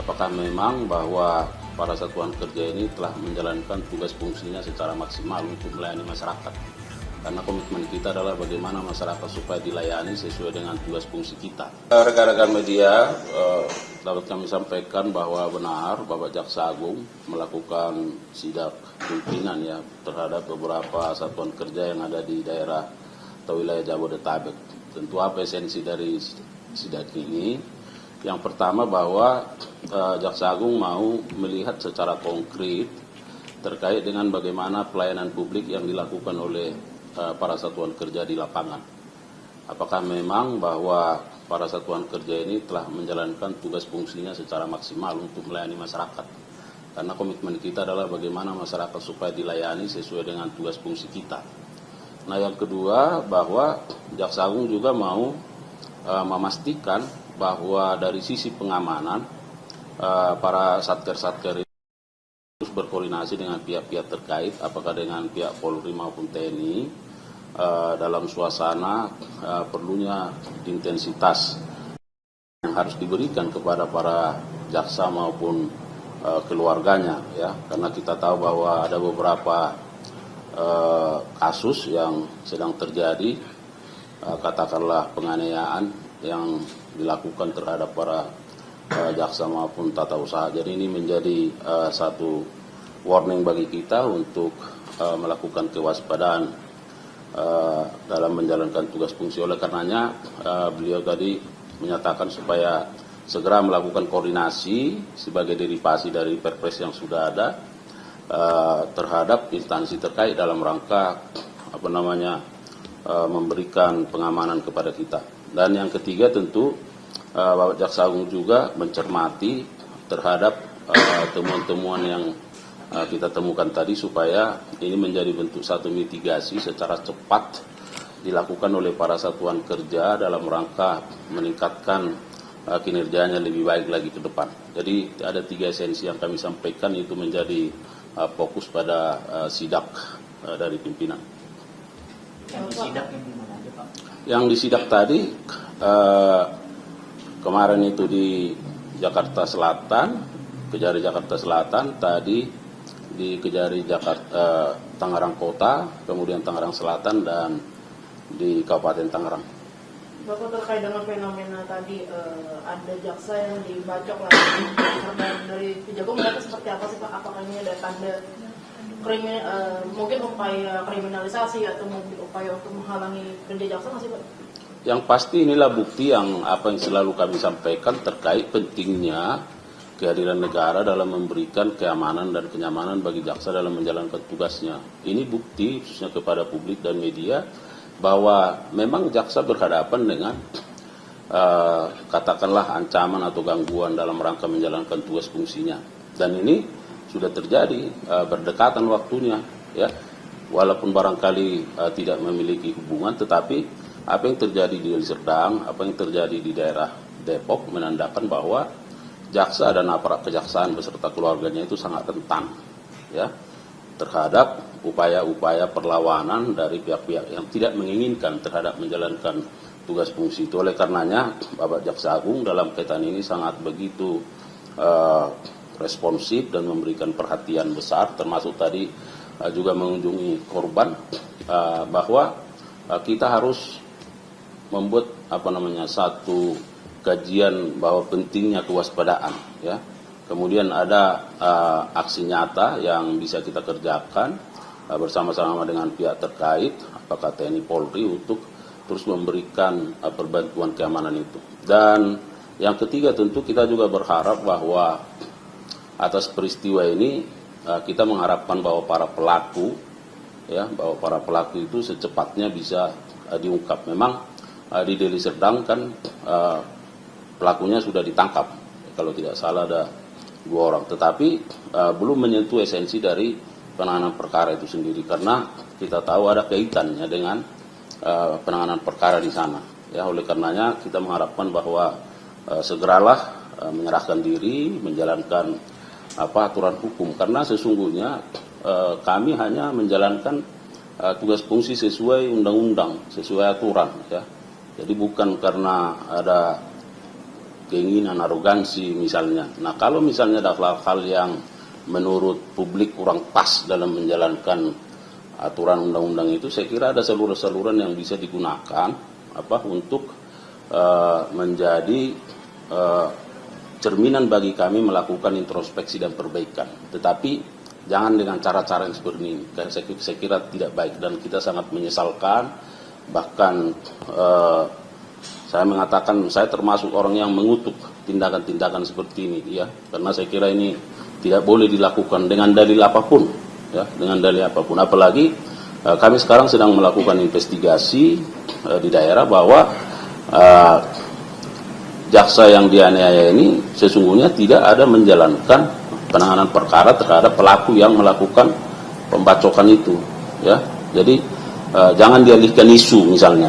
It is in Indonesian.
apakah memang bahwa para satuan kerja ini telah menjalankan tugas fungsinya secara maksimal untuk melayani masyarakat. Karena komitmen kita adalah bagaimana masyarakat supaya dilayani sesuai dengan tugas fungsi kita. Rekan-rekan media, dapat kami sampaikan bahwa benar Bapak Jaksa Agung melakukan sidak pimpinan ya terhadap beberapa satuan kerja yang ada di daerah atau wilayah Jabodetabek. Tentu apa esensi dari sidak ini? Yang pertama bahwa Jaksa Agung mau melihat secara konkret terkait dengan bagaimana pelayanan publik yang dilakukan oleh para satuan kerja di lapangan. Apakah memang bahwa para satuan kerja ini telah menjalankan tugas fungsinya secara maksimal untuk melayani masyarakat. Karena komitmen kita adalah bagaimana masyarakat supaya dilayani sesuai dengan tugas fungsi kita. Nah, yang kedua bahwa Jaksa Agung juga mau memastikan bahwa dari sisi pengamanan para satker-satker terus berkoordinasi dengan pihak-pihak terkait, apakah dengan pihak Polri maupun TNI, dalam suasana perlunya intensitas yang harus diberikan kepada para jaksa maupun keluarganya, ya, karena kita tahu bahwa ada beberapa kasus yang sedang terjadi, katakanlah penganiayaan yang dilakukan terhadap para jaksa maupun tata usaha. Jadi ini menjadi satu warning bagi kita untuk melakukan kewaspadaan dalam menjalankan tugas fungsi. Oleh karenanya beliau tadi menyatakan supaya segera melakukan koordinasi sebagai derivasi dari perpres yang sudah ada terhadap instansi terkait dalam rangka memberikan pengamanan kepada kita. Dan yang ketiga tentu Bapak Jaksa Agung juga mencermati terhadap temuan-temuan yang kita temukan tadi supaya ini menjadi bentuk satu mitigasi secara cepat dilakukan oleh para satuan kerja dalam rangka meningkatkan kinerjanya lebih baik lagi ke depan. Jadi ada 3 esensi yang kami sampaikan, itu menjadi fokus pada sidak dari pimpinan. Yang disidak yang di mana aja, Pak? Yang disidak tadi kemarin itu di Jakarta Selatan, Kejari Jakarta Selatan, tadi di Kejari Jakarta Tangerang Kota, kemudian Tangerang Selatan, dan di Kabupaten Tangerang. Bapak, terkait dengan fenomena tadi ada jaksa yang dibacok lah, dan dari Kejagung melihatnya seperti apa sih Pak? Apakah ini ada tanda mungkin upaya kriminalisasi atau mungkin upaya untuk menghalangi kerja jaksa masih Pak? Yang pasti inilah bukti yang selalu kami sampaikan terkait pentingnya kehadiran negara dalam memberikan keamanan dan kenyamanan bagi jaksa dalam menjalankan tugasnya. Ini bukti khususnya kepada publik dan media bahwa memang jaksa berhadapan dengan katakanlah ancaman atau gangguan dalam rangka menjalankan tugas fungsinya. Dan ini sudah terjadi berdekatan waktunya, ya. Walaupun barangkali tidak memiliki hubungan, tetapi apa yang terjadi di Deli Serdang, apa yang terjadi di daerah Depok menandakan bahwa jaksa dan aparat kejaksaan beserta keluarganya itu sangat rentan, ya, terhadap upaya-upaya perlawanan dari pihak-pihak yang tidak menginginkan terhadap menjalankan tugas fungsi itu. Oleh karenanya Bapak Jaksa Agung dalam kaitan ini sangat begitu responsif dan memberikan perhatian besar, termasuk tadi juga mengunjungi korban, bahwa kita harus membuat satu kajian bahwa pentingnya kewaspadaan, ya. Kemudian ada aksi nyata yang bisa kita kerjakan bersama-sama dengan pihak terkait, apakah TNI Polri, untuk terus memberikan perbantuan keamanan itu. Dan yang ketiga tentu kita juga berharap bahwa atas peristiwa ini kita mengharapkan bahwa para pelaku, ya, bahwa para pelaku itu secepatnya bisa diungkap. Memang di Deli Serdang kan pelakunya sudah ditangkap, kalau tidak salah ada 2 orang, tetapi belum menyentuh esensi dari penanganan perkara itu sendiri, karena kita tahu ada kaitannya dengan penanganan perkara di sana, ya. Oleh karenanya kita mengharapkan bahwa segeralah menyerahkan diri, menjalankan aturan hukum, karena sesungguhnya kami hanya menjalankan tugas fungsi sesuai undang-undang, sesuai aturan, ya. Jadi bukan karena ada keinginan, arogansi misalnya. Nah, kalau misalnya ada hal-hal yang menurut publik kurang pas dalam menjalankan aturan undang-undang itu, saya kira ada saluran-saluran yang bisa digunakan untuk menjadi cerminan bagi kami melakukan introspeksi dan perbaikan. Tetapi jangan dengan cara-cara yang seperti ini. Saya kira tidak baik dan kita sangat menyesalkan. Bahkan saya mengatakan saya termasuk orang yang mengutuk tindakan-tindakan seperti ini, ya, karena saya kira ini tidak boleh dilakukan dengan dalil apapun, ya, dengan dalil apapun. Apalagi kami sekarang sedang melakukan investigasi di daerah bahwa jaksa yang dianiaya ini sesungguhnya tidak ada menjalankan penanganan perkara terhadap pelaku yang melakukan pembacokan itu, ya. Jadi jangan dialihkan isu misalnya.